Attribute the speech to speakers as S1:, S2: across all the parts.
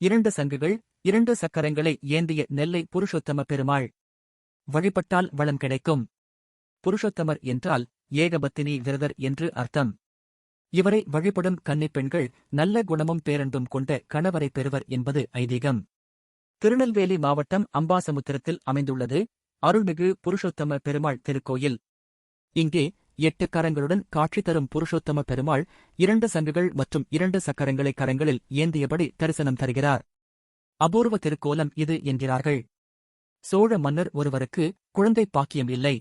S1: 2 சங்குகள் 2 சக்கரங்களை ஏந்திய நெல்லை புருஷோத்தம பெருமாள். வழிபட்டால் வளம் கிடைக்கும். புருஷோத்தமர் என்றால் ஏகபத்தினி விரதர் என்று அர்த்தம். இவரை வழிபடும் கன்னிப்பெண்கள் நல்ல குணமும் பேரன்பும் கொண்ட கணவரை பெறுவர் என்பது ஐதீகம். திருநெல்வேலி மாவட்டம் அம்பாசமுத்திரத்தில் அமைந்துள்ளது அருள்மிகு புருஷோத்தம பெருமாள் திருக்கோயில். இங்கே 8 கரங்களுடன் காட்சி தரும் புருஷோத்தம பெருமாள் 2 சங்குகள் மற்றும் 2 சக்கரங்களை கரங்களில் ஏந்தியபடி தரிசனம் தருகிறார். அபூர்வ திருக்கோலம் இது என்கிறார்கள். சோழ மன்னர் ஒருவருக்கு குழந்தை பாக்கியம் இல்லை.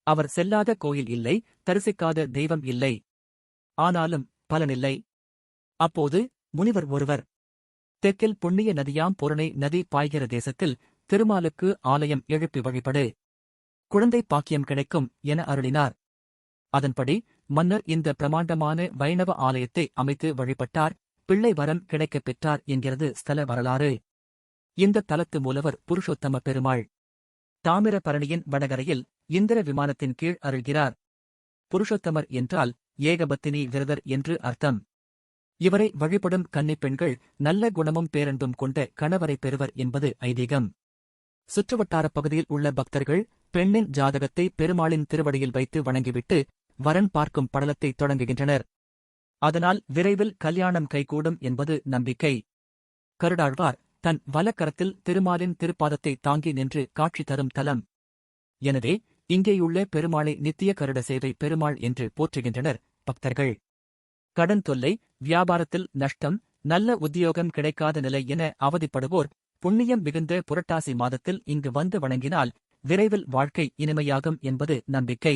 S1: அவர் செல்லாத கோயில் இல்லை, தரிசிக்காத தெய்வம் இல்லை. ஆனாலும் பலனில்லை. அப்போது முனிவர் ஒருவர் தெற்கில் புண்ணிய நதியாம் பூரணை நதி பாய்கிற தேசத்தில் திருமாலுக்கு ஆலயம் எழுப்பி வழிபடு, குழந்தை பாக்கியம் கிடைக்கும் என அருளினார். அதன்படி மன்னர் இந்த பிரமாண்டமான வைணவ ஆலயத்தை அமைத்து வழிபட்டார். பிள்ளை வரம் கிடைக்கப் பெற்றார் என்கிறது ஸ்தல வரலாறு. இந்த தலத்து மூலவர் புருஷோத்தம பெருமாள். தாமிரபரணியின் வடகரையில் இந்திர விமானத்தின் கீழ் அருள்கிறார். புருஷோத்தமர் என்றால் ஏகபத்தினி விரதர் என்று அர்த்தம். இவரை வழிபடும் கன்னிப்பெண்கள் நல்ல குணமும் பேரன்பும் கொண்ட கணவரை பெறுவர் என்பது ஐதீகம். சுற்றுவட்டாரப் பகுதியில் உள்ள பக்தர்கள் பெண்ணின் ஜாதகத்தை பெருமாளின் திருவடியில் வைத்து வணங்கிவிட்டு வரன் பார்க்கும் படலத்தை தொடங்குகின்றனர். அதனால் விரைவில் கல்யாணம் கைகூடும் என்பது நம்பிக்கை. கருடாழ்வார் தன் வலக்கரத்தில் திருமாலின் திருப்பாதத்தை தாங்கி நின்று காட்சி தரும் தலம். எனவே இங்கேயுள்ள பெருமாளை நித்திய கருட சேவை பெருமாள் என்று போற்றுகின்றனர் பக்தர்கள். கடன் தொல்லை, வியாபாரத்தில் நஷ்டம், நல்ல உத்தியோகம் கிடைக்காத நிலை என அவதிப்படுவோர் புண்ணியம் மிகுந்த புரட்டாசி மாதத்தில் இங்கு வந்து வணங்கினால் விரைவில் வாழ்க்கை இனிமையாகும் என்பது நம்பிக்கை.